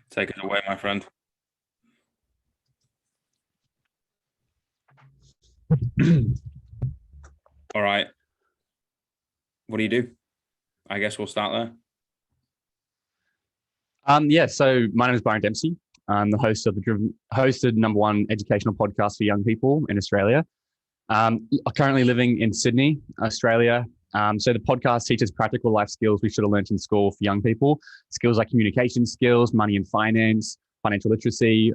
Take it away, my friend. All right. What do you do? I guess we'll start there. So my name is Byron Dempsey. I'm the host of the hosted #1 educational podcast for young people in Australia. I'm currently living in Sydney, Australia. So the podcast teaches practical life skills we should have learned in school for young people. Skills like communication skills, money and finance, financial literacy,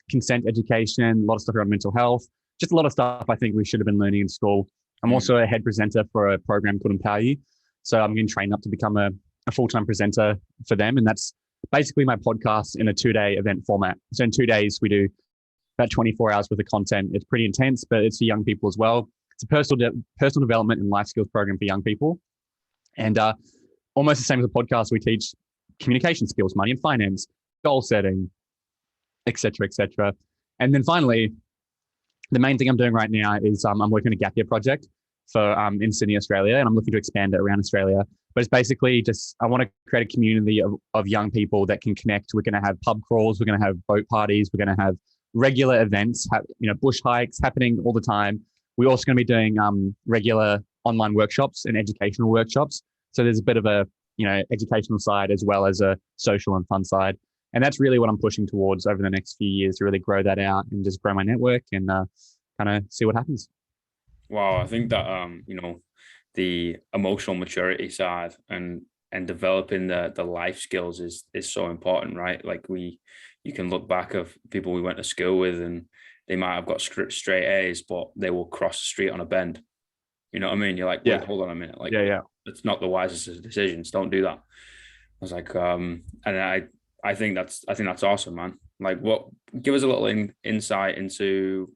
consent education, a lot of stuff around mental health, just a lot of stuff I think we should have been learning in school. I'm also a head presenter for a program called Empower You. So I'm getting trained up to become a full-time presenter for them. And that's basically my podcast in a 2-day event format. So in 2 days, we do about 24 hours worth of content. It's pretty intense, but it's for young people as well. It's a personal development and life skills program for young people. And almost the same as a podcast, we teach communication skills, money and finance, goal setting, et cetera, et cetera. And then finally, the main thing I'm doing right now is I'm working on a gap year project for in Sydney, Australia, and I'm looking to expand it around Australia. But it's basically just, I want to create a community of young people that can connect. We're going to have pub crawls, we're going to have boat parties, we're going to have regular events, bush hikes happening all the time. We're also going to be doing regular online workshops and educational workshops. So there's a bit of a educational side as well as a social and fun side. And that's really what I'm pushing towards over the next few years, to really grow that out and just grow my network and kind of see what happens. Wow, I think that the emotional maturity side and developing the life skills is so important, right? Like you can look back of people we went to school with and they might have got straight A's, but they will cross the street on a bend. You know what I mean? You're like, wait, hold on a minute. Like, it's not the wisest of decisions. Don't do that. I was like, and I think that's awesome, man. Like, give us a little insight into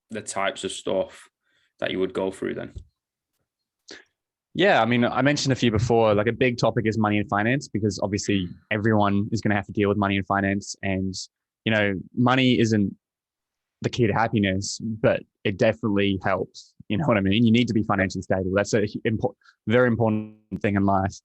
the types of stuff that you would go through then. Yeah, I mean, I mentioned a few before, like a big topic is money and finance, because obviously everyone is going to have to deal with money and finance. And, money isn't the key to happiness, but it definitely helps. You know what I mean? You need to be financially stable. That's a very important thing in life.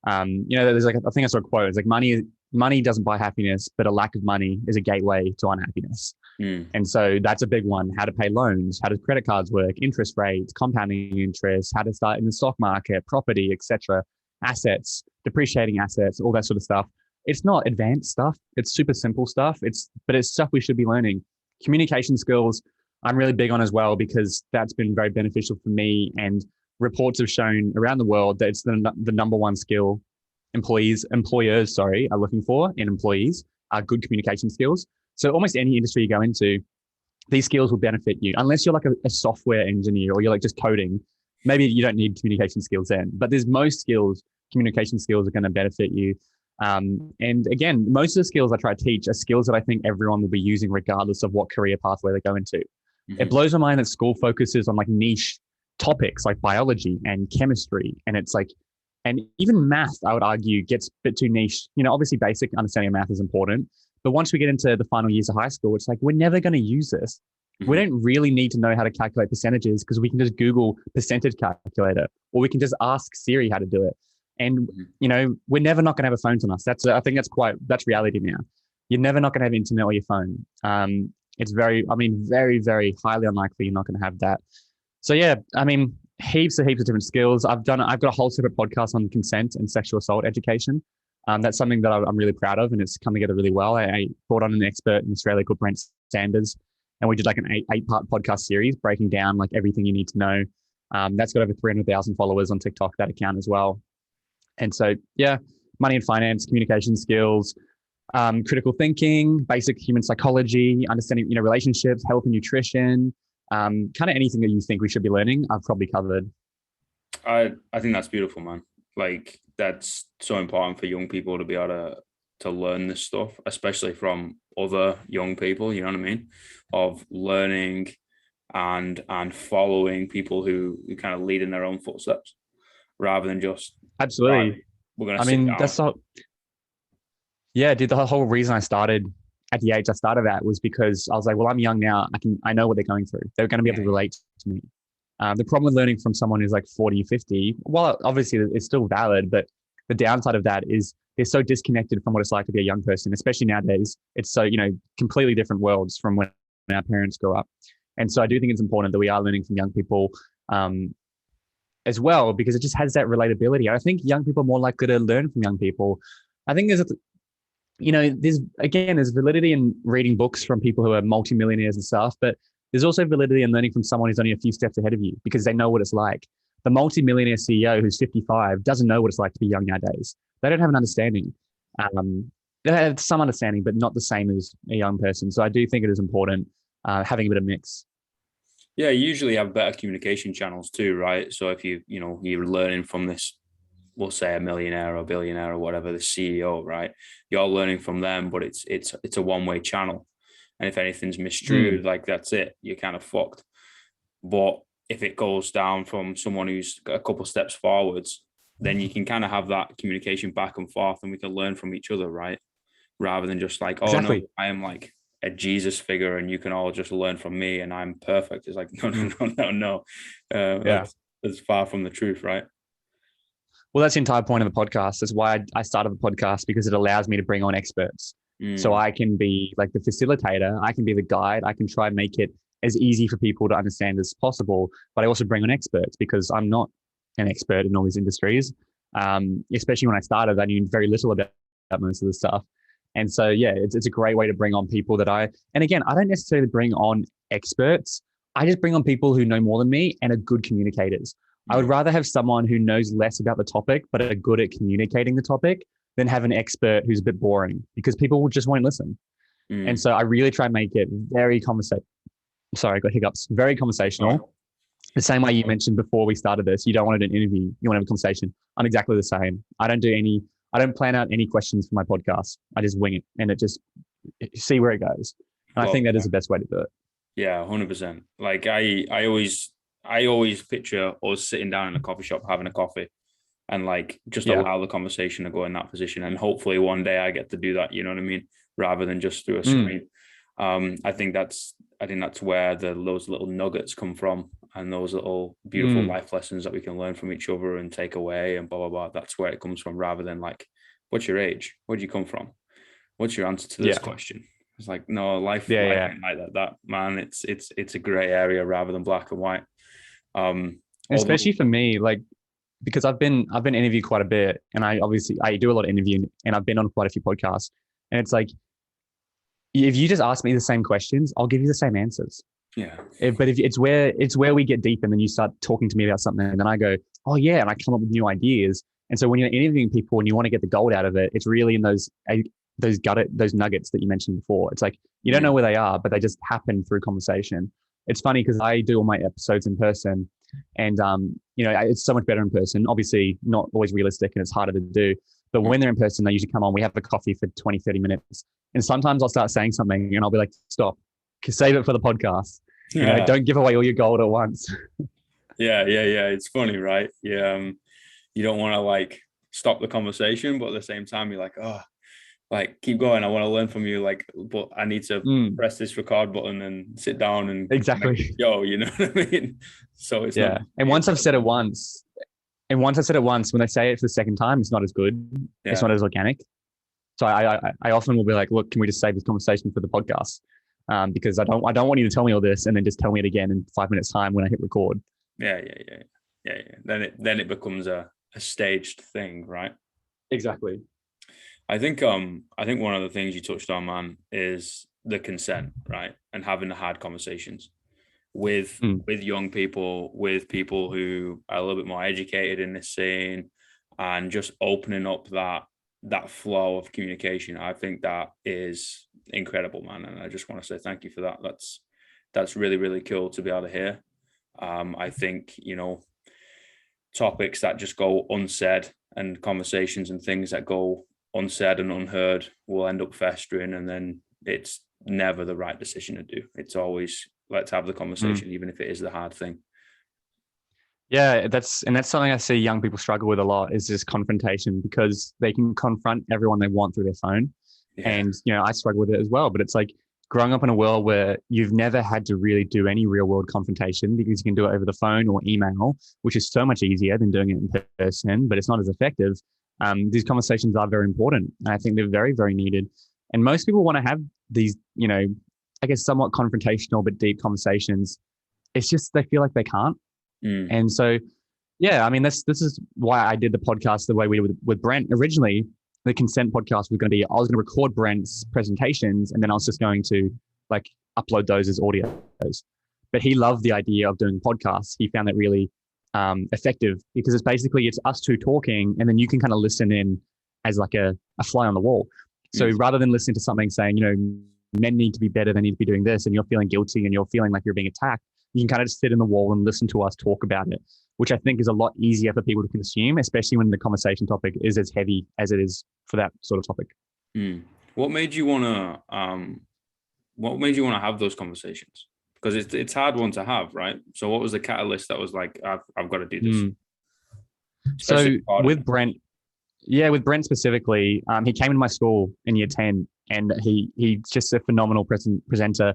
There's like, I think I saw a quote. It's like money doesn't buy happiness, but a lack of money is a gateway to unhappiness. And so that's a big one. How to pay loans, how do credit cards work, interest rates, compounding interest, how to start in the stock market, property, etc., assets, depreciating assets, all that sort of stuff. It's not advanced stuff. It's super simple stuff. But it's stuff we should be learning. Communication skills, I'm really big on as well, because that's been very beneficial for me. And reports have shown around the world that it's the #1 skill employers are looking for in employees are good communication skills. So almost any industry you go into, these skills will benefit you, unless you're like a software engineer or you're like just coding. Maybe you don't need communication skills then, but there's most skills, communication skills are going to benefit you. And again, most of the skills I try to teach are skills that I think everyone will be using regardless of what career pathway they go into. It blows my mind that school focuses on like niche topics like biology and chemistry. And it's like, and even math, I would argue, gets a bit too niche. Obviously basic understanding of math is important, but once we get into the final years of high school, it's like, we're never going to use this. We don't really need to know how to calculate percentages, because we can just Google percentage calculator, or we can just ask Siri how to do it. And, we're never not going to have a phone on us. I think that's reality now. You're never not going to have internet or your phone. It's very, very highly unlikely you're not going to have that. So yeah, heaps of different skills. I've got a whole separate podcast on consent and sexual assault education. That's something that I'm really proud of, and it's come together really well. I brought on an expert in Australia called Brent Sanders, and we did like an eight-part podcast series breaking down like everything you need to know. That's got over 300,000 followers on TikTok, that account as well. And so, yeah, money and finance, communication skills, critical thinking, basic human psychology, understanding, relationships, health and nutrition, kind of anything that you think we should be learning, I've probably covered. I think that's beautiful, man. Like, that's so important for young people to be able to learn this stuff, especially from other young people, you know what I mean? Of learning and following people who kind of lead in their own footsteps, rather than just absolutely. We're gonna. That's all. Yeah, dude. The whole reason I started at the age I started at was because I was like, well, I'm young now. I know what they're going through. They're going to be able to relate to me. The problem with learning from someone who's like 40, 50, well, obviously it's still valid, but the downside of that is they're so disconnected from what it's like to be a young person, especially nowadays. It's so, completely different worlds from when our parents grew up. And so I do think it's important that we are learning from young people as well, because it just has that relatability. I think young people are more likely to learn from young people. I think there's validity in reading books from people who are multimillionaires and stuff, but there's also validity in learning from someone who's only a few steps ahead of you because they know what it's like. The multimillionaire CEO who's 55 doesn't know what it's like to be young nowadays. They don't have an understanding. They have some understanding, but not the same as a young person. So I do think it is important having a bit of mix. Yeah, you usually have better communication channels too, right? So if you're learning from this, we'll say a millionaire or billionaire or whatever, the CEO, right? You're learning from them, but it's a one-way channel. And if anything's misstrued, like that's it, you're kind of fucked. But if it goes down from someone who's got a couple of steps forwards, then you can kind of have that communication back and forth, and we can learn from each other, right? Rather than just like, oh Exactly. no, I am like a Jesus figure and you can all just learn from me and I'm perfect. It's like, no. That's far from the truth, right? Well, that's the entire point of the podcast. That's why I started the podcast, because it allows me to bring on experts. So I can be like the facilitator, I can be the guide, I can try and make it as easy for people to understand as possible. But I also bring on experts because I'm not an expert in all these industries. Especially when I started, I knew very little about most of the stuff. And so, yeah, it's a great way to bring on people and again, I don't necessarily bring on experts. I just bring on people who know more than me and are good communicators. I would rather have someone who knows less about the topic, but are good at communicating the topic than have an expert who's a bit boring, because people just won't listen. And so I really try and make it very Sorry, I got hiccups. Very conversational. The same way you mentioned before we started this, you don't want to do an interview, you want to have a conversation. I'm exactly the same. I don't plan out any questions for my podcast. I just wing it and see where it goes. And I think that is the best way to do it. Yeah, 100%. Like I always picture us sitting down in a coffee shop having a coffee and like just allow the conversation to go in that position. And hopefully one day I get to do that, you know what I mean? Rather than just through a screen. I think that's where those little nuggets come from, and those little beautiful life lessons that we can learn from each other and take away and blah, blah, blah. That's where it comes from, rather than like, what's your age? Where'd you come from? What's your answer to this question? It's like, no, life ain't like that, man. It's a gray area rather than black and white. Especially for me, like, because I've been interviewed quite a bit, and I do a lot of interviewing, and I've been on quite a few podcasts, and it's like, if you just ask me the same questions, I'll give you the same answers. Yeah. But if it's where we get deep, and then you start talking to me about something, and then I go, oh yeah, and I come up with new ideas. And so when you're interviewing people and you want to get the gold out of it, it's really in those nuggets that you mentioned before. It's like, you don't know where they are, but they just happen through conversation. It's funny because I do all my episodes in person, and it's so much better in person. Obviously not always realistic, and it's harder to do. But when they're in person, they usually come on, we have a coffee for 20, 30 minutes. And sometimes I'll start saying something and I'll be like, stop, save it for the podcast. Don't give away all your gold at once. Yeah. It's funny, right? Yeah. You don't want to like stop the conversation, but at the same time, you're like, oh, like keep going. I want to learn from you. Like, but I need to press this record button and sit down and exactly. You know what I mean? So it's not. And once I've said it once, when they say it for the second time, it's not as good. Yeah. It's not as organic. So I often will be like, look, can we just save this conversation for the podcast? Because I don't want you to tell me all this and then just tell me it again in 5 minutes time when I hit record. Yeah. Then it becomes a staged thing, right? Exactly. I think one of the things you touched on, man, is the consent, right? And having the hard conversations with young people, with people who are a little bit more educated in this scene, and just opening up that flow of communication. I think that is incredible, man. And I just want to say thank you for that. That's really, really cool to be able to hear. I think, topics that just go unsaid and conversations and things that go unsaid and unheard will end up festering, and then it's never the right decision to do. It's always, let's have the conversation, even if it is the hard thing. Yeah, that's something I see young people struggle with a lot, is this confrontation, because they can confront everyone they want through their phone. Yeah. And, I struggle with it as well. But it's like growing up in a world where you've never had to really do any real world confrontation, because you can do it over the phone or email, which is so much easier than doing it in person, but it's not as effective. These conversations are very important. And I think they're very, very needed. And most people want to have these, I guess somewhat confrontational but deep conversations. It's just they feel like they can't. And so, yeah, I mean, this is why I did the podcast the way we did with Brent. Originally, the consent podcast was going to be, I was going to record Brent's presentations and then I was just going to like upload those as audios. But he loved the idea of doing podcasts. He found it really effective because it's us two talking and then you can kind of listen in as like a fly on the wall. So rather than listening to something saying, men need to be better, they need to be doing this, and you're feeling guilty and you're feeling like you're being attacked, you can kind of just sit in the wall and listen to us talk about it, which I think is a lot easier for people to consume, especially when the conversation topic is as heavy as it is for that sort of topic. What made you want to have those conversations? Because it's a hard one to have, right? So what was the catalyst that was like, I've got to do this? So with Brent specifically, he came into my school in year 10 and he's just a phenomenal presenter.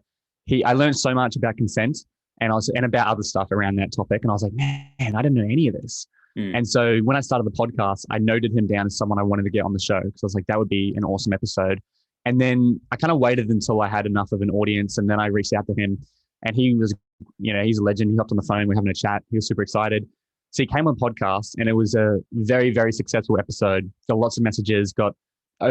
I learned so much about consent and about other stuff around that topic. And I was like, man, I didn't know any of this. And so when I started the podcast, I noted him down as someone I wanted to get on the show because I was like, that would be an awesome episode. And then I kind of waited until I had enough of an audience. And then I reached out to him and he was, he's a legend. He hopped on the phone. We're having a chat. He was super excited. So he came on the podcast and it was a very, very successful episode. Got lots of messages, got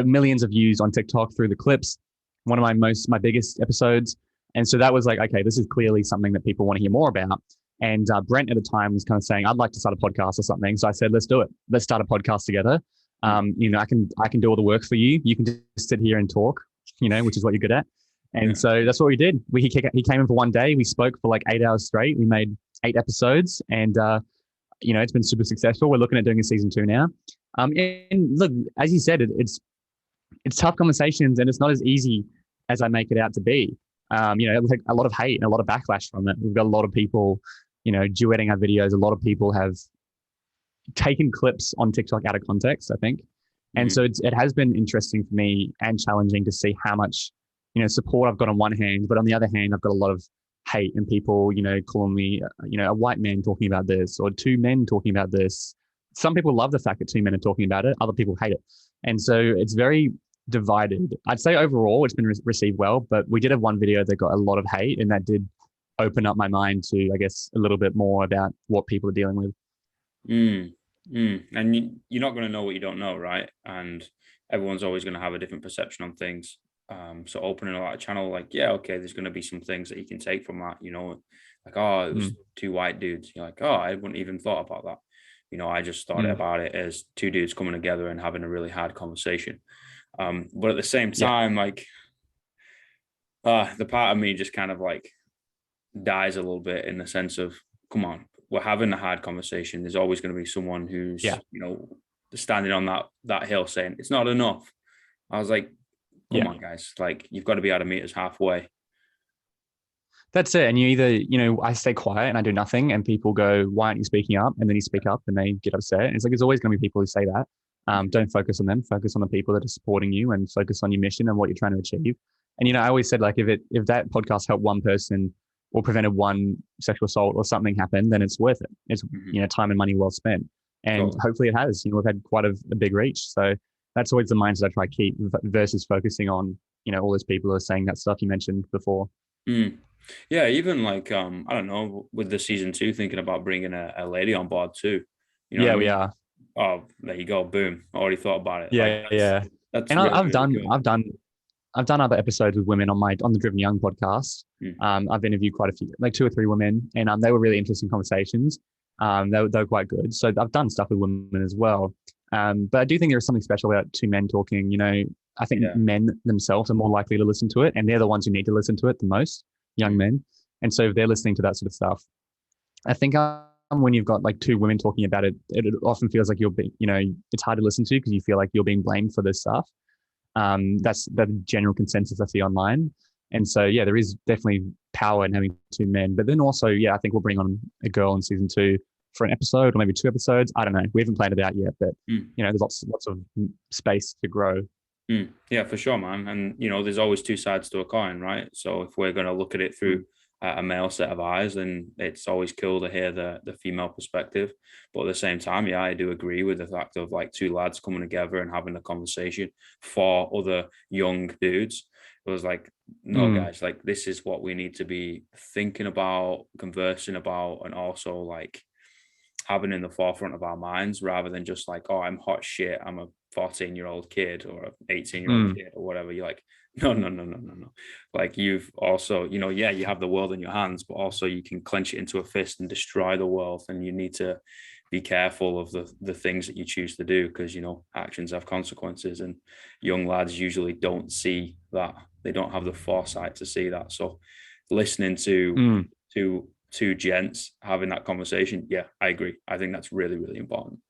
millions of views on TikTok through the clips. One of my biggest episodes. And so that was like, okay, this is clearly something that people want to hear more about. And Brent at the time was kind of saying, I'd like to start a podcast or something. So I said, let's do it. Let's start a podcast together. I can do all the work for you. You can just sit here and talk, which is what you're good at. And so that's what we did. He came in for one day. We spoke for like 8 hours straight. We made 8 episodes and, it's been super successful. We're looking at doing a season 2 now. And look, as you said, it's tough conversations and it's not as easy as I make it out to be. Like a lot of hate and a lot of backlash from it. We've got a lot of people, duetting our videos. A lot of people have taken clips on TikTok out of context, I think. And so it has been interesting for me and challenging to see how much, support I've got on one hand, but on the other hand, I've got a lot of hate and people, calling me, a white man talking about this or 2 men talking about this. Some people love the fact that 2 men are talking about it. Other people hate it. And so it's very divided. I'd say overall it's been received well, but we did have one video that got a lot of hate and that did open up my mind to, I guess, a little bit more about what people are dealing with. And you're not going to know what you don't know, right? And everyone's always going to have a different perception on things. So opening a channel, like, yeah, okay, there's going to be some things that you can take from that, like, oh, it was 2 white dudes. You're like, oh, I wouldn't even thought about that. I just thought about it as 2 dudes coming together and having a really hard conversation. But at the same time, like, the part of me just kind of like dies a little bit in the sense of, come on, we're having a hard conversation. There's always going to be someone who's, standing on that hill saying it's not enough. I was like, come on, guys, like, you've got to be able to meet us halfway. That's it. And you either, I stay quiet and I do nothing and people go, why aren't you speaking up? And then you speak up and they get upset. And it's like, there's always going to be people who say that. Don't focus on them, focus on the people that are supporting you and focus on your mission and what you're trying to achieve. And, I always said, like, if that podcast helped one person or prevented one sexual assault or something happen, then it's worth it. It's, time and money well spent. And hopefully it has, we've had quite a big reach. So that's always the mindset I try to keep versus focusing on, all those people who are saying that stuff you mentioned before. Yeah. Even like, I don't know, with the season 2, thinking about bringing a lady on board too. We are. Oh, there you go. Boom. I already thought about it. Yeah. That's and really, I've really done cool. I've done other episodes with women on the Driven Young podcast. I've interviewed quite a few, like 2 or 3 women, and they were really interesting conversations. They were quite good. So I've done stuff with women as well. But I do think there's something special about 2 men talking. I think men themselves are more likely to listen to it, and they're the ones who need to listen to it the most, young men. And so if they're listening to that sort of stuff, I think when you've got like 2 women talking about it, it often feels like it's hard to listen to because you feel like you're being blamed for this stuff. That's the general consensus I see online. And so, there is definitely power in having 2 men. But then also, I think we'll bring on a girl in season 2 for an episode or maybe 2 episodes. I don't know. We haven't planned it out yet, but there's lots of space to grow. Yeah, for sure, man. And, there's always 2 sides to a coin, right? So if we're going to look at it through a male set of eyes, and it's always cool to hear the female perspective. But at the same time, yeah, I do agree with the fact of like two lads coming together and having a conversation for other young dudes. It was like, no, Mm, guys, like this is what we need to be thinking about, conversing about, and also like having in the forefront of our minds, rather than just like, oh, I'm hot shit, I'm a 14-year-old kid or an 18-year-old mm, kid or whatever. You're like, no, no, no, no, no, no. Like you've also, yeah, you have the world in your hands, but also you can clench it into a fist and destroy the world. And you need to be careful of the things that you choose to do, because actions have consequences, and young lads usually don't see that. They don't have the foresight to see that. So listening to mm. two gents having that conversation, yeah, I agree. I think that's really, really important.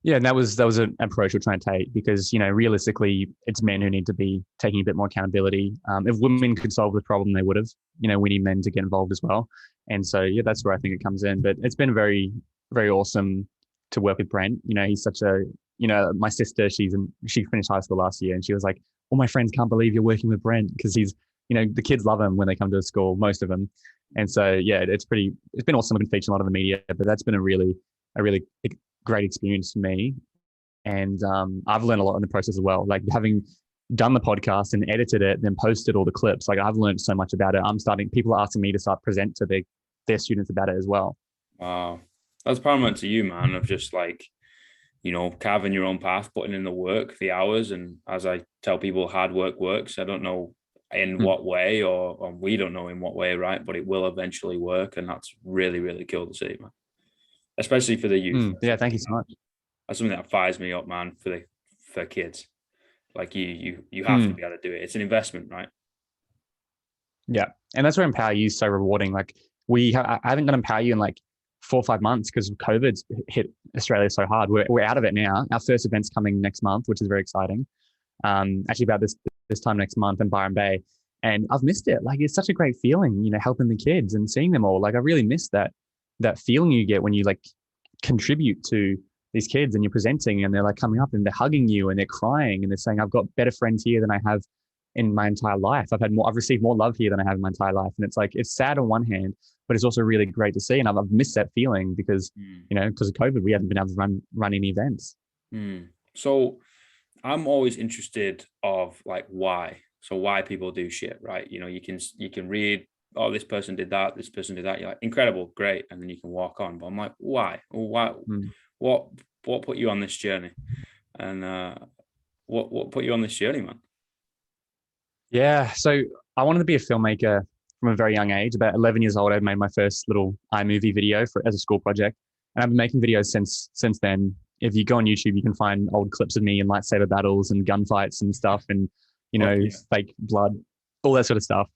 Yeah, and that was an approach we're trying to take because realistically, it's men who need to be taking a bit more accountability. If women could solve the problem, they would have. We need men to get involved as well, and so yeah, that's where I think it comes in. But it's been very, very awesome to work with Brent. He's such a my sister. She finished high school last year, and she was like, "All my friends can't believe you're working with Brent because he's the kids love him when they come to school, most of them." And so yeah, it's been awesome. I've been featured a lot in the media, but that's been a really great experience for me. And I've learned a lot in the process as well. Like having done the podcast and edited it, then posted all the clips, like I've learned so much about it. People are asking me to start present to their students about it as well. Wow. That's paramount to you, man, of just like, carving your own path, putting in the work, the hours. And as I tell people, hard work works. I don't know in what way, or we don't know in what way, right? But it will eventually work. And that's really, really cool to see, man. Especially for the youth. Yeah, thank you so much. That's something that fires me up, man, for kids. Like you have to Mm, be able to do it. It's an investment, right? yeah, and that's where Empower You is so rewarding. Like I haven't done Empower You in like 4 or 5 months because COVID's hit Australia so hard. We're out of it now. Our first event's coming next month, which is very exciting. Actually about this time next month in Byron Bay, and I've missed it. Like it's such a great feeling, helping the kids and seeing them all. Like I really miss that feeling you get when you like contribute to these kids and you're presenting and they're like coming up and they're hugging you and they're crying and they're saying, I've got better friends here than I have in my entire life. I've received more love here than I have in my entire life. And it's like, it's sad on one hand, but it's also really great to see. And I've missed that feeling because, because of COVID, we haven't been able to run any events. So I'm always interested of like why. So why people do shit, right? You can read, oh, this person did that, this person did that. You're like, incredible, great, and then you can walk on. But I'm like, why? Why? What put you on this journey? And what put you on this journey, man? Yeah, so I wanted to be a filmmaker from a very young age. About 11 years old, I made my first little iMovie video as a school project, and I've been making videos since then. If you go on YouTube, you can find old clips of me in lightsaber battles and gunfights and stuff, and fake blood, all that sort of stuff.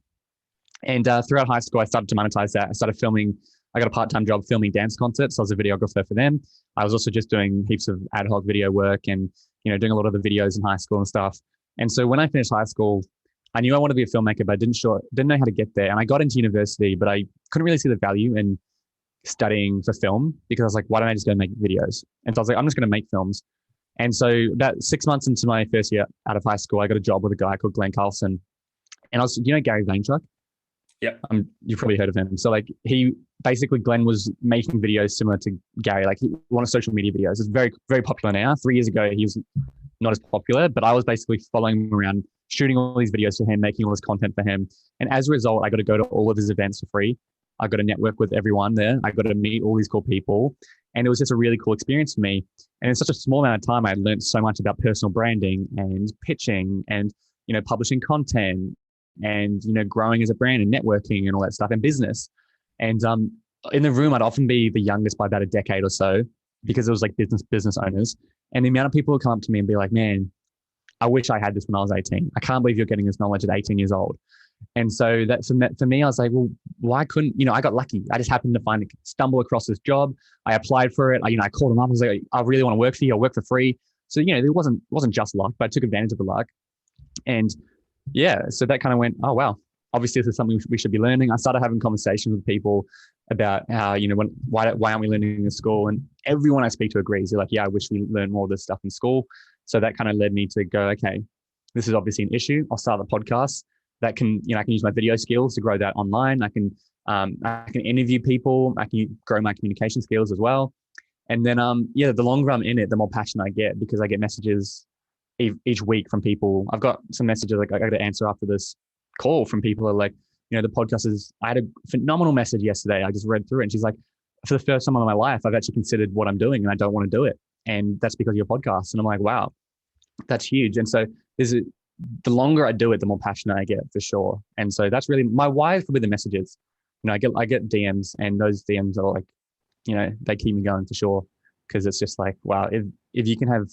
And throughout high school, I started to monetize that. I started filming. I got a part-time job filming dance concerts. So I was a videographer for them. I was also just doing heaps of ad hoc video work and doing a lot of the videos in high school and stuff. And so when I finished high school, I knew I wanted to be a filmmaker, but I didn't know how to get there. And I got into university, but I couldn't really see the value in studying for film because I was like, why don't I just go make videos? And so I was like, I'm just going to make films. And so about 6 months into my first year out of high school, I got a job with a guy called Glenn Carlson. And Gary Vaynerchuk? Yeah. You've probably heard of him. So like Glenn was making videos similar to Gary, like one of social media videos. It's very, very popular now. 3 years ago, he was not as popular, but I was basically following him around, shooting all these videos for him, making all this content for him. And as a result, I got to go to all of his events for free. I got to network with everyone there. I got to meet all these cool people. And it was just a really cool experience for me. And in such a small amount of time, I learned so much about personal branding and pitching and, publishing content and, growing as a brand and networking and all that stuff and business. And in the room, I'd often be the youngest by about a decade or so because it was like business owners. And the amount of people would come up to me and be like, man, I wish I had this when I was 18. I can't believe you're getting this knowledge at 18 years old. And so for me, I was like, well, why couldn't, I got lucky. I just happened to stumble across this job. I applied for it. I called them up. I was like, I really want to work for you. I'll work for free. So, it wasn't just luck, but I took advantage of the luck. And yeah, so that kind of went, oh, wow, obviously this is something we should be learning. I started having conversations with people about how, why aren't we learning in school? And everyone I speak to agrees. They're like, yeah, I wish we learned more of this stuff in school. So that kind of led me to go, okay, this is obviously an issue. I'll start the podcast. that can, I can use my video skills to grow that online. I can interview people. I can grow my communication skills as well. And then, the longer I'm in it, the more passionate I get, because I get messages each week from people. I've got some messages like I got to answer after this call from people who are like, the podcast is, I had a phenomenal message yesterday. I just read through it and she's like, for the first time in my life, I've actually considered what I'm doing and I don't want to do it. And that's because of your podcast. And I'm like, wow, that's huge. And so the longer I do it, the more passionate I get, for sure. And so that's really my why is probably the messages. I get DMs, and those DMs are like, they keep me going for sure. Cause it's just like, wow, if you can have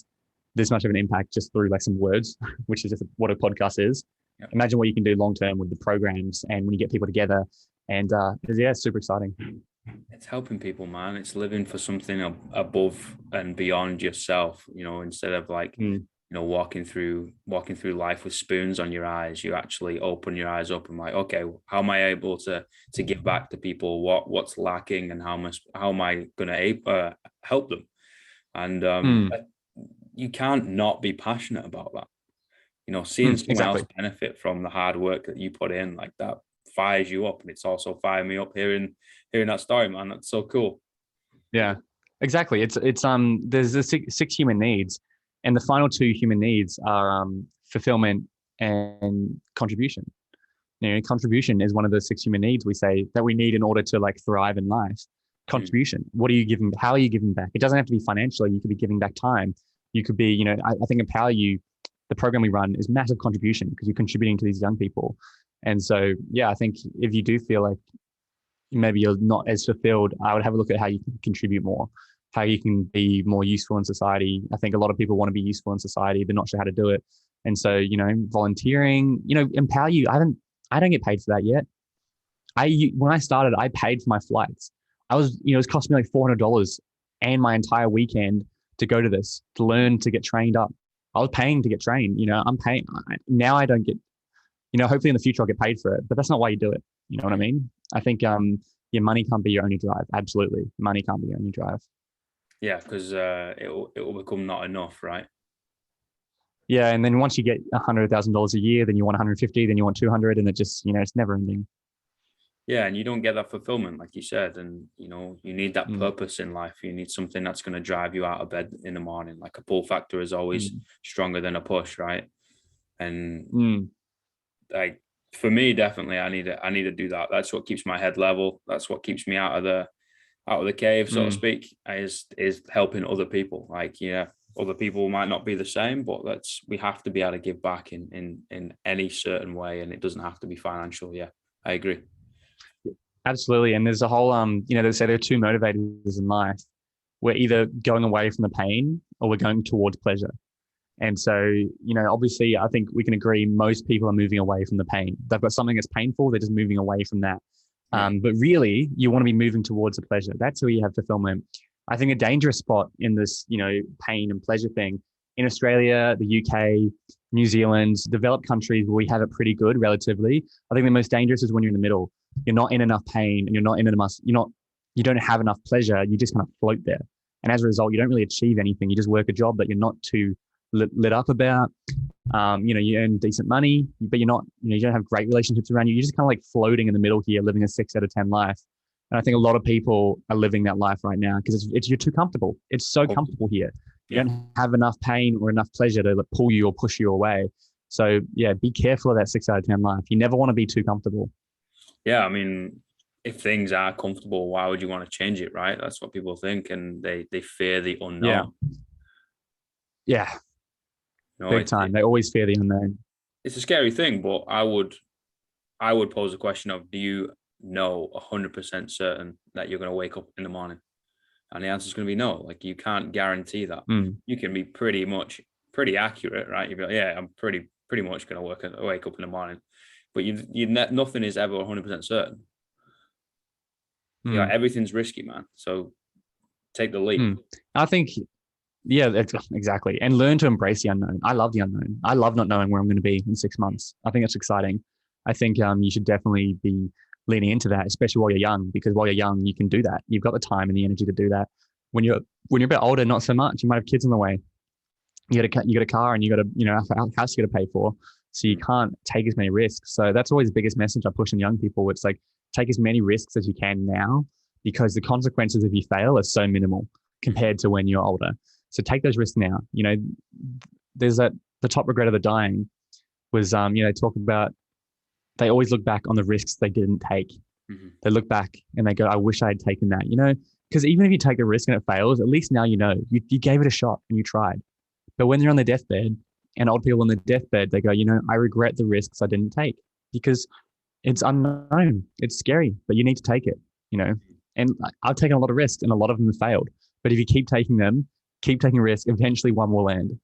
this much of an impact just through like some words, which is just what a podcast is. Yep. Imagine what you can do long-term with the programs and when you get people together. And it's super exciting. It's helping people, man. It's living for something above and beyond yourself, instead of like, walking through life with spoons on your eyes. You actually open your eyes up and like, okay, how am I able to give back to people? What's lacking, and how am I going to help them? And you can't not be passionate about that. Seeing someone else benefit from the hard work that you put in, like that fires you up. And it's also fired me up hearing that story, man. That's so cool. Yeah, exactly. It's there's the six human needs, and the final two human needs are fulfillment and contribution. Contribution is one of the six human needs we say that we need in order to like thrive in life. Contribution. What are you giving? How are you giving back? It doesn't have to be financially. You could be giving back time. You could be, I think Empower You, the program we run, is massive contribution because you're contributing to these young people. And so, I think if you do feel like maybe you're not as fulfilled, I would have a look at how you can contribute more, how you can be more useful in society. I think a lot of people want to be useful in society, but not sure how to do it. And so, volunteering, Empower You, I don't get paid for that yet. When I started, I paid for my flights. I was, it was costing me like $400 and my entire weekend to go to this, to learn, to get trained up. I was paying to get trained. I'm paying. Now I don't get, hopefully in the future I'll get paid for it, but that's not why you do it. You know what I mean? I think your money can't be your only drive. Absolutely. Money can't be your only drive. Yeah, because it will become not enough, right? Yeah, and then once you get $100,000 a year, then you want 150, then you want 200, and it just, it's never ending. Yeah, and you don't get that fulfillment, like you said, and you need that purpose in life. You need something that's going to drive you out of bed in the morning. Like a pull factor is always stronger than a push, right? And like for me, definitely, I need to do that. That's what keeps my head level. That's what keeps me out of the cave, so to speak. Is helping other people. Like, other people might not be the same, but we have to be able to give back in any certain way, and it doesn't have to be financial. Yeah, I agree. Absolutely. And there's a whole, they say there are two motivators in life. We're either going away from the pain or we're going towards pleasure. And so, obviously I think we can agree most people are moving away from the pain. They've got something that's painful. They're just moving away from that. But really you want to be moving towards the pleasure. That's where you have fulfillment. I think a dangerous spot in this, pain and pleasure thing in Australia, the UK, New Zealand, developed countries where we have it pretty good relatively. I think the most dangerous is when you're in the middle. You're not in enough pain and you're not in enough, you don't have enough pleasure. You just kind of float there. And as a result, you don't really achieve anything. You just work a job that you're not too lit up about. You earn decent money, but you're not, you don't have great relationships around you. You're just kind of like floating in the middle here, living a 6 out of 10 life. And I think a lot of people are living that life right now because you're too comfortable. It's so comfortable here. You don't have enough pain or enough pleasure to pull you or push you away. So be careful of that 6 out of 10 life. You never want to be too comfortable. Yeah, I mean, if things are comfortable, why would you want to change it, right? That's what people think, and they fear the unknown. Yeah. Big time. They always fear the unknown. It's a scary thing, but I would pose a question of, do you know 100% certain that you're going to wake up in the morning? And the answer is going to be no. Like, you can't guarantee that. You can be pretty accurate, right? You'd be like, yeah, I'm pretty much going to wake up in the morning. But nothing is ever 100% certain. Everything's risky, man. So take the leap. I think, exactly. And learn to embrace the unknown. I love the unknown. I love not knowing where I'm going to be in 6 months. I think it's exciting. I think you should definitely be leaning into that, especially while you're young, because while you're young, you can do that. You've got the time and the energy to do that. When you're a bit older, not so much. You might have kids in the way. You got a car and you got a house you got to pay for. So you can't take as many risks. So that's always the biggest message I push on young people. It's like, take as many risks as you can now, because the consequences if you fail are so minimal compared to when you're older. So take those risks now. There's the top regret of the dying was, they talk about, they always look back on the risks they didn't take. Mm-hmm. They look back and they go, I wish I had taken that, because even if you take a risk and it fails, at least now you gave it a shot and you tried. But when they're on their deathbed, and old people on the deathbed, they go, I regret the risks I didn't take, because it's unknown. It's scary, but you need to take it, And I've taken a lot of risks and a lot of them have failed. But if you keep taking risks, eventually one will land.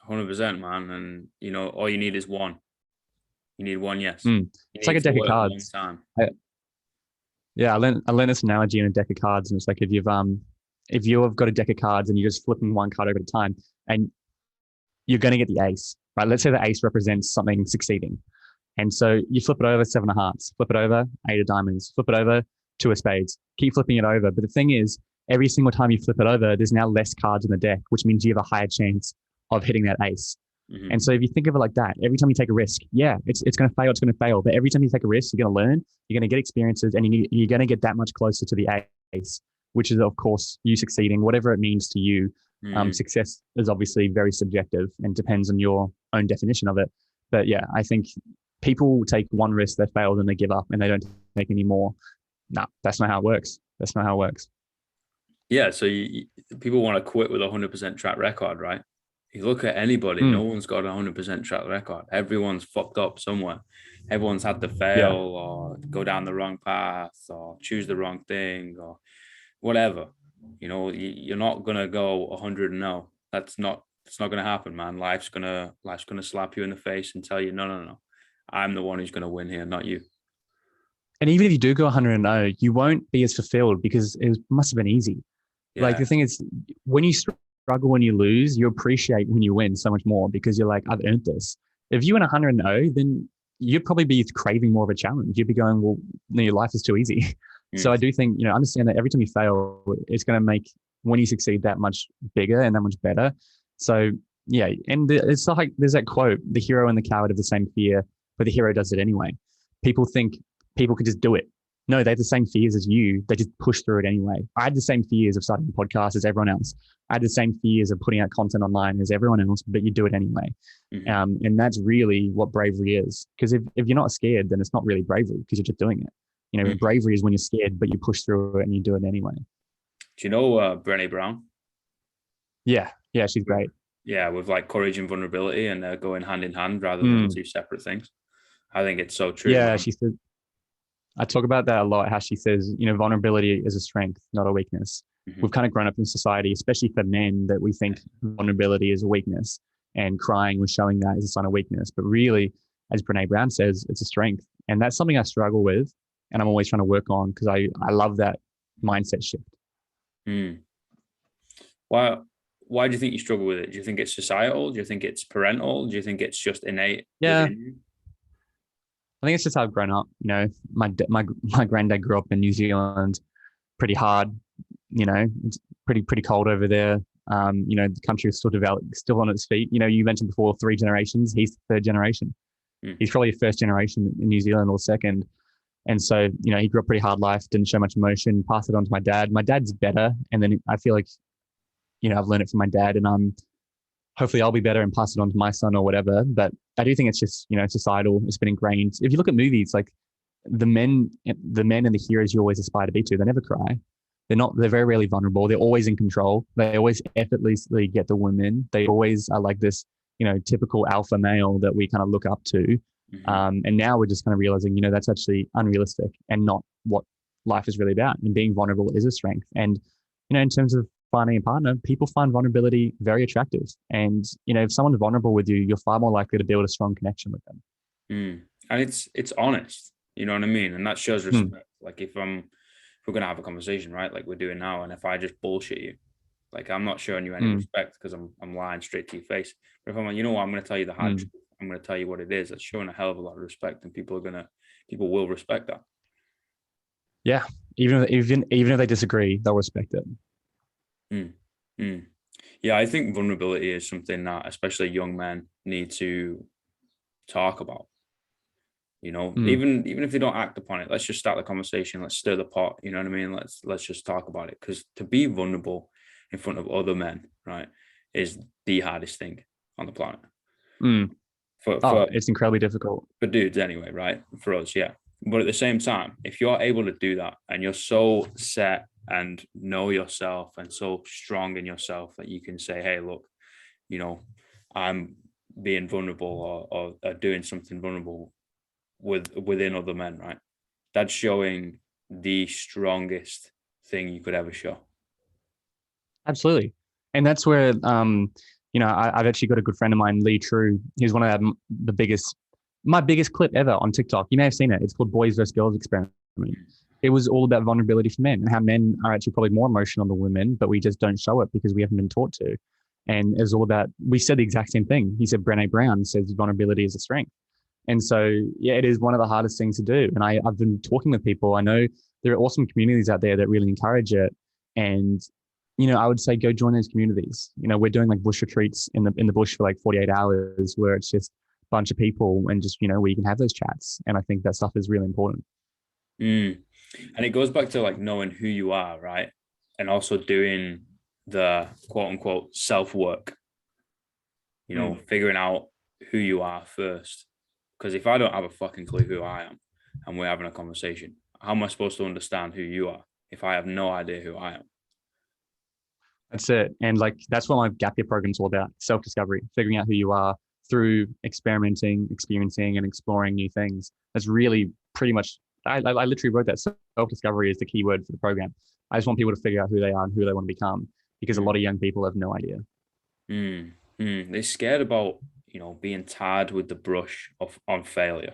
100%, man. And, all you need is one. You need one yes. It's like a deck of cards. I learned this analogy in a deck of cards, and it's like if you've got a deck of cards and you're just flipping one card over at a time, and you're going to get the ace, right? Let's say the ace represents something succeeding. And so you flip it over, 7 of hearts, flip it over, 8 of diamonds, flip it over, 2 of spades, keep flipping it over. But the thing is, every single time you flip it over, there's now less cards in the deck, which means you have a higher chance of hitting that ace. Mm-hmm. And so if you think of it like that, every time you take a risk, it's going to fail. But every time you take a risk, you're going to learn, you're going to get experiences, and you're going to get that much closer to the ace, which is, of course, you succeeding, whatever it means to you. Success is obviously very subjective and depends on your own definition of it. But yeah, I think people take one risk, they fail, and they give up and they don't take any more. No, that's not how it works. Yeah. So people want to quit with a 100% track record, right? You look at anybody, no one's got a 100% track record. Everyone's fucked up somewhere. Everyone's had to fail or go down the wrong path or choose the wrong thing or whatever. You're not gonna go 100 and 0. It's not gonna happen, man. Life's gonna slap you in the face and tell you, no. I'm the one who's gonna win here, not you. And even if you do go 100 and 0, you won't be as fulfilled because it must have been easy. Yeah. Like the thing is, when you struggle, when you lose, you appreciate when you win so much more because you're like, I've earned this. If you went 100 and 0, then you'd probably be craving more of a challenge. You'd be going, well, no, your life is too easy. So I do think, understand that every time you fail, it's going to make when you succeed that much bigger and that much better. So yeah. And it's like, there's that quote, the hero and the coward have the same fear, but the hero does it anyway. People think people could just do it. No, they have the same fears as you. They just push through it anyway. I had the same fears of starting a podcast as everyone else. I had the same fears of putting out content online as everyone else, but you do it anyway. Mm-hmm. And that's really what bravery is. Because if you're not scared, then it's not really bravery because you're just doing it. Mm-hmm. Bravery is when you're scared, but you push through it and you do it anyway. Do you know Brené Brown? Yeah, she's great. Yeah, with like courage and vulnerability, and they're going hand in hand rather than two separate things. I think it's so true. Yeah, man. She said, I talk about that a lot, how she says, vulnerability is a strength, not a weakness. Mm-hmm. We've kind of grown up in society, especially for men, that we think vulnerability is a weakness and crying or showing that is a sign of weakness. But really, as Brené Brown says, it's a strength. And that's something I struggle with and I'm always trying to work on because I love that mindset shift. Why do you think you struggle with it? Do you think it's societal? Do you think it's parental? Do you think it's just innate? Yeah. I think it's just how I've grown up. My granddad grew up in New Zealand, pretty hard. It's pretty cold over there. The country is still on its feet. You mentioned before 3 generations. He's the 3rd generation. He's probably first generation in New Zealand or second. And so, he grew up pretty hard life, didn't show much emotion, passed it on to my dad. My dad's better. And then I feel like, I've learned it from my dad and hopefully I'll be better and pass it on to my son or whatever. But I do think it's just, societal. It's been ingrained. If you look at movies, like the men and the heroes you always aspire to be to, they never cry. They're very rarely vulnerable. They're always in control. They always effortlessly get the women. They always are like this, typical alpha male that we kind of look up to. Mm-hmm. And now we're just kind of realizing, that's actually unrealistic and not what life is really about. And being vulnerable is a strength. And, in terms of finding a partner, people find vulnerability very attractive. And, if someone's vulnerable with you, you're far more likely to build a strong connection with them. And it's honest, you know what I mean? And that shows respect. Like if we're going to have a conversation, right? Like we're doing now. And if I just bullshit you, like I'm not showing you any respect because I'm lying straight to your face. But if I'm like, what, I'm going to tell you the hard truth. I'm going to tell you what it is. That's showing a hell of a lot of respect, and people will respect that. Yeah, even if they disagree, they'll respect it. Yeah, I think vulnerability is something that especially young men need to talk about. Mm. Even if they don't act upon it, let's just start the conversation. Let's stir the pot. You know what I mean? Let's just talk about it. Because to be vulnerable in front of other men, right, is the hardest thing on the planet. Mm. For Oh, for it's incredibly difficult. for dudes anyway, right? For us, yeah. But at the same time, if you're able to do that and you're so set and know yourself and so strong in yourself that you can say, hey, look, I'm being vulnerable or doing something vulnerable within other men, right? That's showing the strongest thing you could ever show. Absolutely. And that's where, I've actually got a good friend of mine, Lee True. He's one of my biggest clip ever on TikTok. You may have seen it. It's called Boys vs. Girls Experiment. It was all about vulnerability for men and how men are actually probably more emotional than women, but we just don't show it because we haven't been taught to. And it's all about, we said the exact same thing. He said, Brené Brown says vulnerability is a strength. And so, yeah, it is one of the hardest things to do. And I've been talking with people. I know there are awesome communities out there that really encourage it. And, I would say go join those communities. We're doing like bush retreats in the bush for like 48 hours where it's just a bunch of people and just, where you can have those chats. And I think that stuff is really important. Mm. And it goes back to like knowing who you are, right? And also doing the quote unquote self work, figuring out who you are first. Because if I don't have a fucking clue who I am and we're having a conversation, how am I supposed to understand who you are if I have no idea who I am? That's it. And like, that's what my gap year program is all about. Self-discovery, figuring out who you are through experimenting, experiencing and exploring new things. That's really pretty much, I literally wrote that. Self-discovery is the key word for the program. I just want people to figure out who they are and who they want to become because a lot of young people have no idea. They're scared about, being tied with the brush on failure.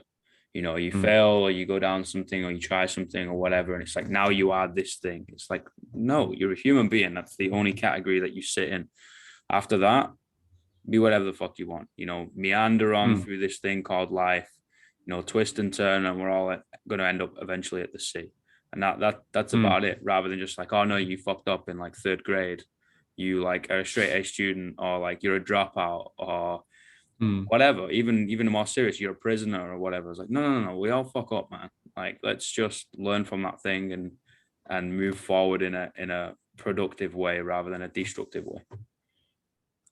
You Mm. fail or you go down something or you try something or whatever. And it's like, now you are this thing. It's like, no, you're a human being. That's the only category that you sit in. After that, be whatever the fuck you want, meander on Mm. through this thing called life, twist and turn. And we're all going to end up eventually at the sea. And that's Mm. about it, rather than just like, oh no, you fucked up in like third grade. You like are a straight A student, or like you're a dropout, or Mm. whatever. Even more serious, you're a prisoner or whatever. It's like, no. We all fuck up, man. Like, let's just learn from that thing and move forward in a productive way rather than a destructive way.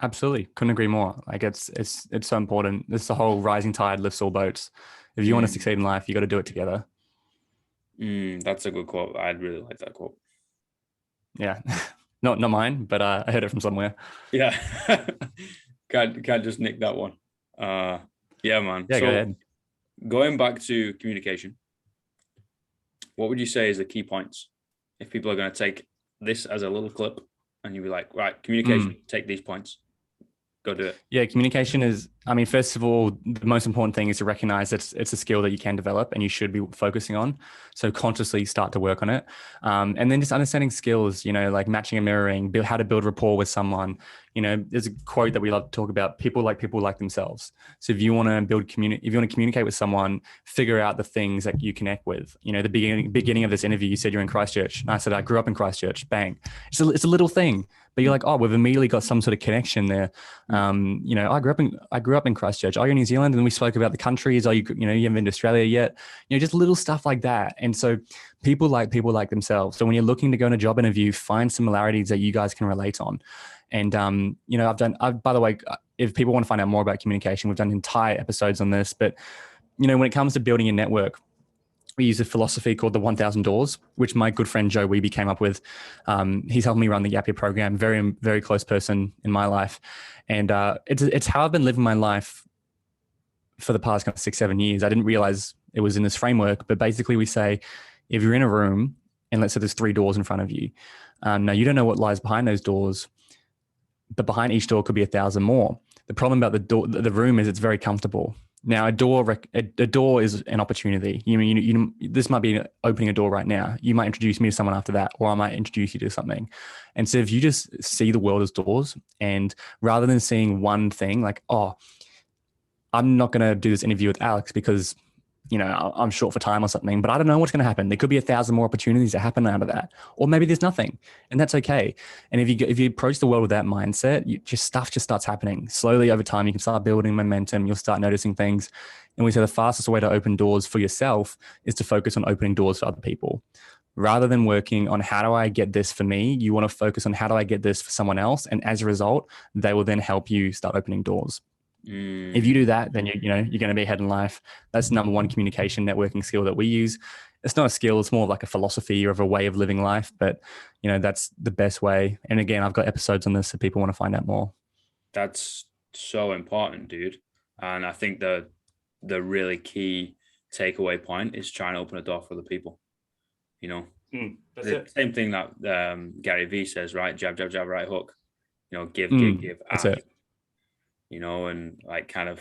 Absolutely. Couldn't agree more. Like it's so important. It's the whole rising tide lifts all boats. If you want to succeed in life, you got to do it together. That's a good quote. I'd really like that quote. Yeah. Not mine, but I heard it from somewhere. Yeah. can't just nick that one. Yeah, man. Yeah, So go ahead. going back to communication, what would you say is the key points if people are going to take this as a little clip and you'd be like, right, communication, take these points, go do it? Yeah, communication is, first of all, the most important thing is to recognize that it's a skill that you can develop and you should be focusing on. So consciously start to work on it. And then just understanding skills, like matching and mirroring, how to build rapport with someone. There's a quote that we love to talk about: people like themselves. So if you want to communicate with someone, figure out the things that you connect with. The beginning of this interview, you said you're in Christchurch. And I said, I grew up in Christchurch. Bang. It's a little thing, but you're like, oh, we've immediately got some sort of connection there. I grew up in Christchurch. Are you in New Zealand? And we spoke about the countries. You haven't been to Australia yet. just little stuff like that. And so people like themselves. So when you're looking to go on a job interview, find similarities that you guys can relate on. And by the way, if people want to find out more about communication, we've done entire episodes on this. But when it comes to building a network, we use a philosophy called the 1,000 doors, which my good friend Joe Weeby came up with. He's helped me run the Gap Year program, very, very close person in my life. And it's how I've been living my life for the past 6-7 years. I didn't realize it was in this framework, but basically we say, if you're in a room and let's say there's 3 doors in front of you, now you don't know what lies behind those doors, but behind each door could be 1,000 more. The problem about the room is it's very comfortable. Now, a door is an opportunity. This might be opening a door right now. You might introduce me to someone after that, or I might introduce you to something. And so if you just see the world as doors, and rather than seeing one thing like, oh, I'm not going to do this interview with Alex because I'm short for time or something, but I don't know what's going to happen. There could be 1,000 more opportunities that happen out of that, or maybe there's nothing, and that's okay. And if you approach the world with that mindset, stuff just starts happening slowly over time. You can start building momentum. You'll start noticing things. And we say the fastest way to open doors for yourself is to focus on opening doors for other people. Rather than working on how do I get this for me, you want to focus on how do I get this for someone else. And as a result, they will then help you start opening doors. If you do that, then you're going to be ahead in life. That's the number one communication networking skill that we use. It's not a skill, it's more like a philosophy or of a way of living life, but that's the best way. And again, I've got episodes on this if people want to find out more. That's so important, dude. And I think the really key takeaway point is trying to open a door for the people. That's the it. same thing that Gary Vee says, right? Jab, jab, jab, right hook. Give, that's ask. it. And like kind of,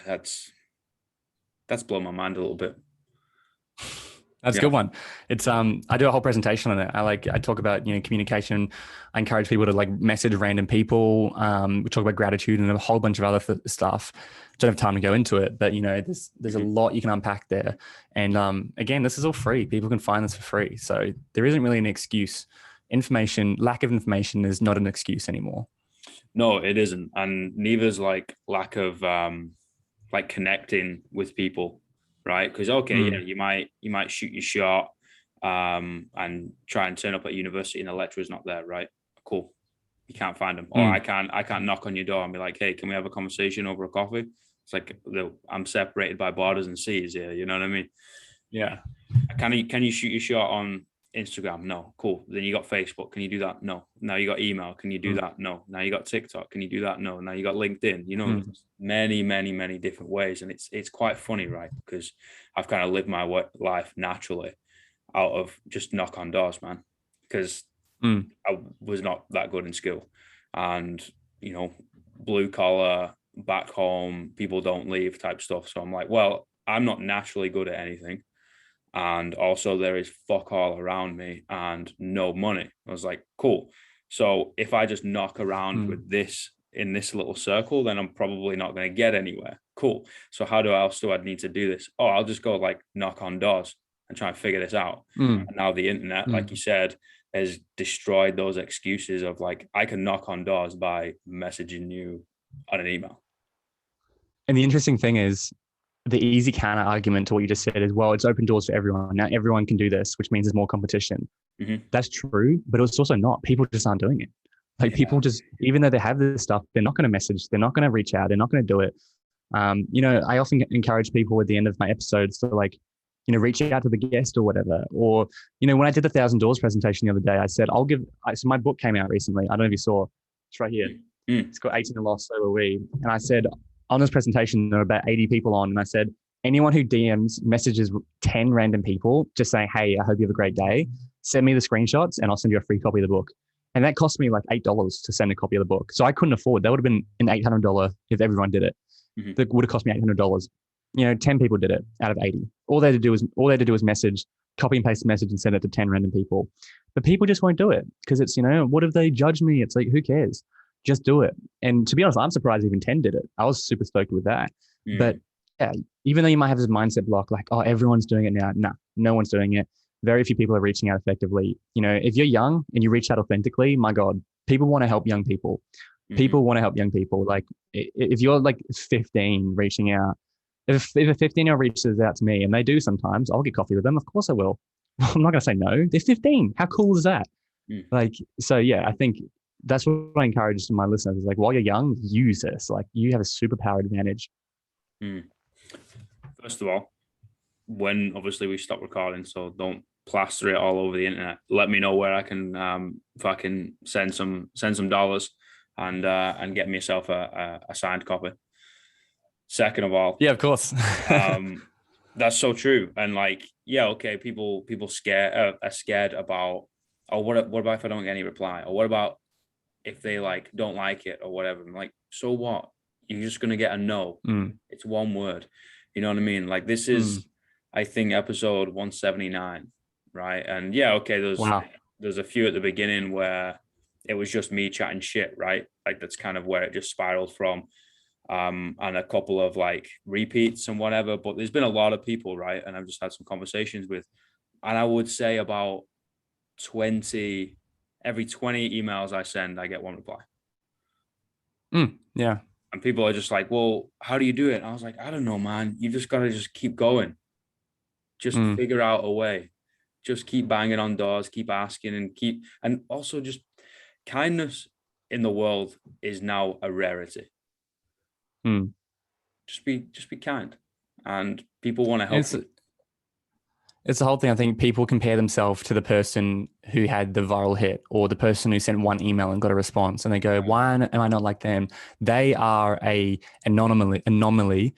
that's blown my mind a little bit. That's a good one. It's I do a whole presentation on it. I talk about communication. I encourage people to message random people. We talk about gratitude and a whole bunch of other stuff. Don't have time to go into it, but there's a lot you can unpack there. And again, this is all free. People can find this for free, so there isn't really an excuse. Lack of information is not an excuse anymore. No, it isn't, and neither is lack of connecting with people. Right, because you might shoot your shot and try and turn up at university and the lecturer's not there, right? Cool, you can't find them. Or I can't knock on your door and be like, hey, can we have a conversation over a coffee? It's like I'm separated by borders and seas here, you know what I mean? Yeah. Can you shoot your shot on Instagram? No. Cool. Then you got Facebook. Can you do that? No. Now you got email. Can you do that? No. Now you got TikTok. Can you do that? No. Now you got LinkedIn. Many, many, many different ways. And it's quite funny, right? Because I've kind of lived my life naturally out of just knock on doors, man. Because I was not that good in school. And, blue collar, back home, people don't leave type stuff. So I'm like, well, I'm not naturally good at anything. And also there is fuck all around me and no money. I was like, cool. So if I just knock around with this in this little circle, then I'm probably not going to get anywhere. Cool. So how else do I need to do this? Oh, I'll just go knock on doors and try and figure this out. And now the internet, like you said, has destroyed those excuses of I can knock on doors by messaging you on an email. And the interesting thing is, the easy counter argument to what you just said is, well, it's open doors for everyone. Now everyone can do this, which means there's more competition. That's true, but it's also not. People just aren't doing it. People just, even though they have this stuff, they're not going to message, they're not going to reach out, they're not going to do it. I often encourage people at the end of my episodes to reach out to the guest or whatever. Or, when I did the 1,000 Doors presentation the other day, I said, so my book came out recently. I don't know if you saw, it's right here. It's called 18 and Lost, So Were We. And I said, on this presentation, there were about 80 people on. And I said, anyone who messages 10 random people, just saying, hey, I hope you have a great day, send me the screenshots and I'll send you a free copy of the book. And that cost me $8 to send a copy of the book. So I couldn't afford, that would have been an $800 if everyone did it. That would have cost me $800. 10 people did it out of 80. All they had to do was message, copy and paste the message and send it to 10 random people. But people just won't do it because it's, what if they judge me? It's who cares? Just do it. And to be honest, I'm surprised even 10 did it. I was super stoked with that. But yeah, even though you might have this mindset block, oh, everyone's doing it now. Nah, no one's doing it. Very few people are reaching out effectively. If you're young and you reach out authentically, my God, people want to help young people. People want to help young people. If you're 15 reaching out, if a 15-year-old reaches out to me, and they do sometimes, I'll get coffee with them. Of course I will. I'm not going to say no. They're 15. How cool is that? So yeah, I think that's what I encourage my listeners is while you're young, use this. You have a superpower advantage. First of all, when obviously we stop recording, so don't plaster it all over the internet. Let me know where I can, if I can send some dollars and get myself a signed copy. Second of all, yeah, of course. That's so true. And okay, people are scared about, oh, what about if I don't get any reply? Or what about if they don't like it or whatever? I'm so what? You're just gonna get a no. It's one word. You know what I mean? This is I think episode 179, right? And yeah, okay, there's a few at the beginning where it was just me chatting shit, right? That's kind of where it just spiraled from. and a couple of like repeats and whatever. But there's been a lot of people, right? And I've just had some conversations with, and I would say about 20, every 20 emails I send, I get one reply. Yeah. And people are just like, well, how do you do it? And I was like, I don't know, man. You just got to just keep going. Just figure out a way. Just keep banging on doors, keep asking and also just kindness in the world is now a rarity. Just be kind, and people want to help you. It's the whole thing. I think people compare themselves to the person who had the viral hit or the person who sent one email and got a response, and they go, why am I not like them? They are a anomaly.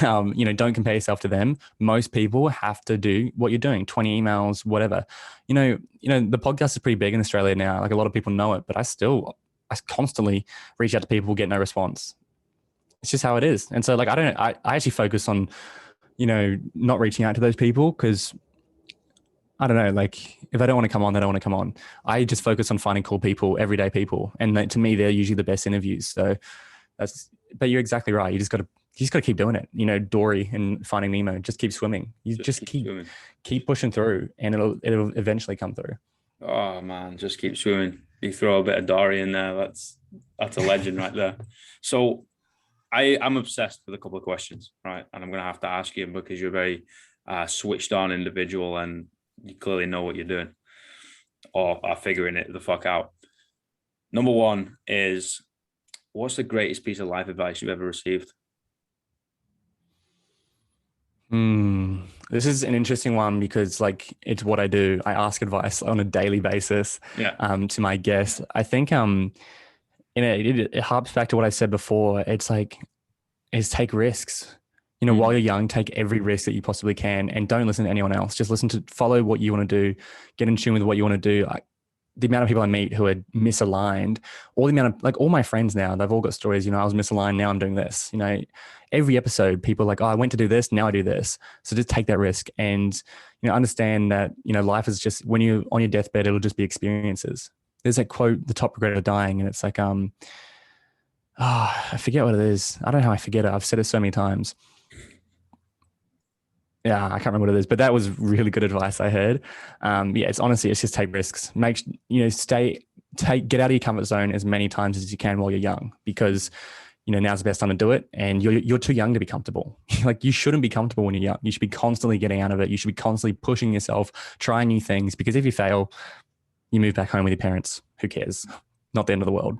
Don't compare yourself to them. Most people have to do what you're doing, 20 emails, whatever. The podcast is pretty big in Australia now. Like, a lot of people know it, but I constantly reach out to people, get no response. It's just how it is. And so like, I actually focus on, not reaching out to those people, because I don't know, like, if they don't want to come on, they don't want to come on. I just focus on finding cool people, everyday people. And to me, they're usually the best interviews. So but you're exactly right. You just got to keep doing it. Dory and Finding Nemo, just keep swimming. You just keep pushing through, and it'll eventually come through. Oh man, just keep swimming. You throw a bit of Dory in there. That's a legend right there. So I'm obsessed with a couple of questions, right? And I'm going to have to ask you because you're a very switched on individual and you clearly know what you're doing or are figuring it the fuck out. Number one is, what's the greatest piece of life advice you've ever received? This is an interesting one because like, it's what I do. I ask advice on a daily basis to my guests. I think it harps back to what I said before. It's like, take risks. While you're young, take every risk that you possibly can, and don't listen to anyone else. Just follow what you want to do, get in tune with what you want to do. The amount of people I meet who are misaligned, all my friends now, they've all got stories, I was misaligned, now I'm doing this. Every episode, people are like, oh, I went to do this, now I do this. So just take that risk and, understand that, life is just, when you're on your deathbed, it'll just be experiences. There's that quote, the top regret of dying. And it's like, I forget what it is. I don't know how I forget it. I've said it so many times. Yeah, I can't remember what it is, but that was really good advice I heard. It's just take risks. Get out of your comfort zone as many times as you can while you're young, because now's the best time to do it. And you're too young to be comfortable. Like, you shouldn't be comfortable when you're young. You should be constantly getting out of it. You should be constantly pushing yourself, trying new things, because if you fail, you move back home with your parents. Who cares? Not the end of the world.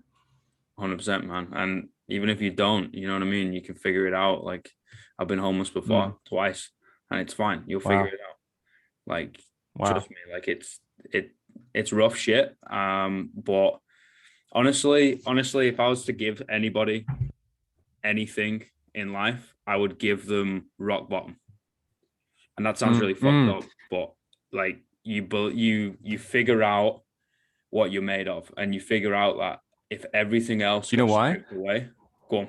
100%, man. And even if you don't, you know what I mean? You can figure it out. Like, I've been homeless before twice, and it's fine. You'll figure it out. Like, trust me, like it's rough shit. But honestly, if I was to give anybody anything in life, I would give them rock bottom. And that sounds really fucked up, but like, you figure out what you're made of, and you figure out that if everything else, why? Away, go on.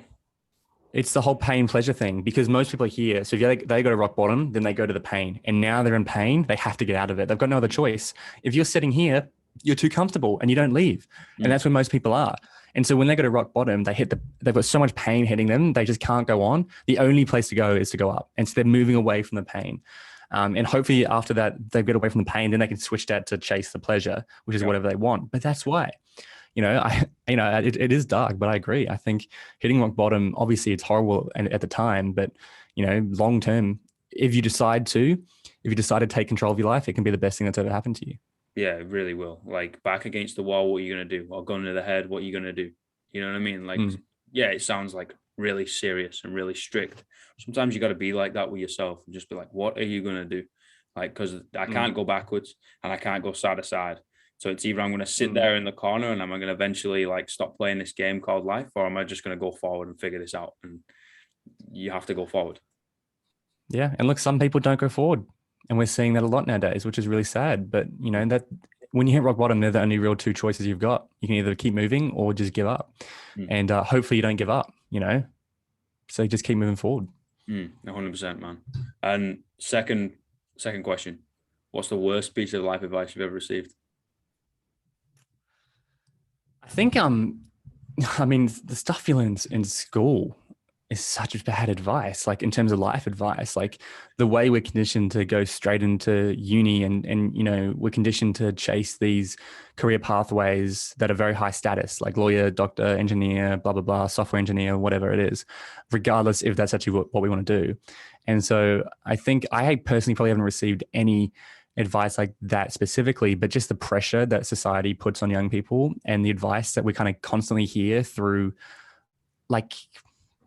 It's the whole pain pleasure thing, because most people are here. So if they go to rock bottom, then they go to the pain, and now they're in pain. They have to get out of it. They've got no other choice. If you're sitting here, you're too comfortable and you don't leave. And that's where most people are. And so when they go to rock bottom, they've got so much pain hitting them. They just can't go on. The only place to go is to go up. And so they're moving away from the pain. And hopefully after that, they get away from the pain, then they can switch that to chase the pleasure, which is whatever they want. But that's why. It is dark, but I agree. I think hitting rock bottom, obviously it's horrible at the time, but long term, if you decide to take control of your life, it can be the best thing that's ever happened to you. Yeah, it really will. Like, back against the wall, what are you going to do? Or gun to the head, what are you going to do? You know what I mean? Like, yeah, it sounds like really serious and really strict. Sometimes you got to be like that with yourself and just be like, what are you going to do? Like, because I can't go backwards and I can't go side to side. So it's either I'm going to sit there in the corner and am I going to eventually like stop playing this game called life, or am I just going to go forward and figure this out? And you have to go forward. Yeah. And look, some people don't go forward, and we're seeing that a lot nowadays, which is really sad. But that when you hit rock bottom, they're the only real two choices you've got. You can either keep moving or just give up. And hopefully you don't give up, so just keep moving forward. 100%, man. And second question, what's the worst piece of life advice you've ever received? I think, the stuff you learn in school, is such bad advice, like in terms of life advice. Like the way we're conditioned to go straight into uni, and you know, we're conditioned to chase these career pathways that are very high status, like lawyer, doctor, engineer, blah blah blah, software engineer, whatever it is, regardless if that's actually what we want to do. And so I think I personally probably haven't received any advice like that specifically, but just the pressure that society puts on young people and the advice that we kind of constantly hear through like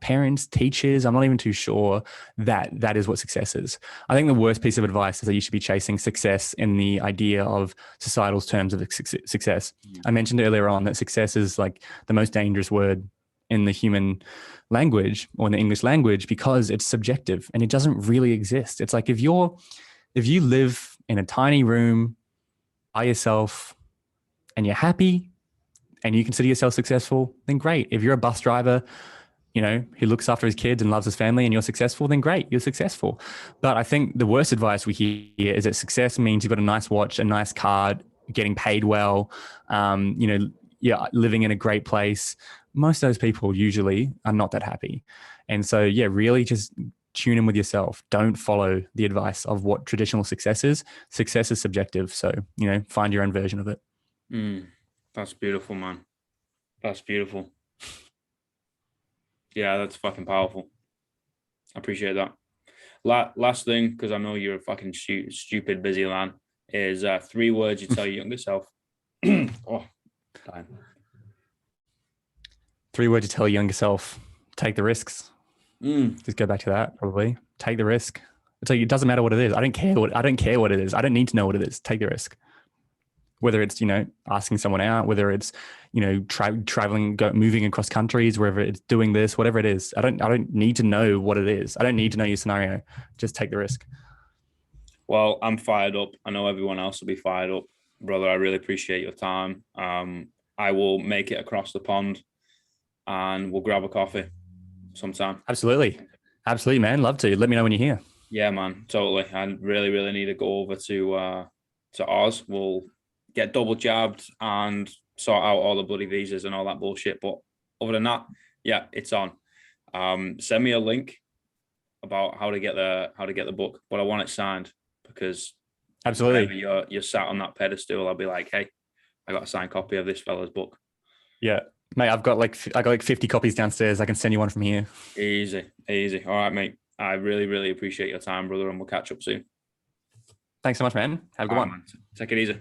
parents, teachers. I'm not even too sure that that is what success is. I think the worst piece of advice is that you should be chasing success in the idea of societal terms of success. I mentioned earlier on that success is like the most dangerous word in the human language or in the English language because it's subjective and it doesn't really exist. It's like if you live in a tiny room by yourself and you're happy and you consider yourself successful, then great. If you're a bus driver, you know, who looks after his kids and loves his family and you're successful, then great, you're successful. But I think the worst advice we hear is that success means you've got a nice watch, a nice car, getting paid well, you know, yeah, living in a great place. Most of those people usually are not that happy. And so, yeah, really just tune in with yourself. Don't follow the advice of what traditional success is. Success is subjective. So, you know, find your own version of it. That's beautiful, man. That's beautiful. Yeah, that's fucking powerful. I appreciate that. Last thing, because I know you're a fucking stupid busy man, is 3 words you tell your younger self. Oh, damn. 3 words you tell your younger self: take the risks. Just go back to that. Probably take the risk. It's like, it doesn't matter what it is. I don't care what it is. I don't need to know what it is. Take the risk. Whether it's, you know, asking someone out, whether it's, you know, traveling, moving across countries, wherever it's doing this, whatever it is. I don't need to know what it is. I don't need to know your scenario. Just take the risk. Well, I'm fired up. I know everyone else will be fired up. Brother, I really appreciate your time. I will make it across the pond and we'll grab a coffee sometime. Absolutely, man. Love to. Let me know when you're here. Yeah, man, totally. I really need to go over to Oz. We'll get double jabbed and sort out all the bloody visas and all that bullshit. But other than that, yeah, it's on. Send me a link about how to get the book, but I want it signed because absolutely, you're sat on that pedestal, I'll be like, hey, I got a signed copy of this fella's book. Yeah, mate, I got like 50 copies downstairs. I can send you one from here. Easy. All right, mate. I really appreciate your time, brother, and we'll catch up soon. Thanks so much, man. Have a good one. Man. Take it easy.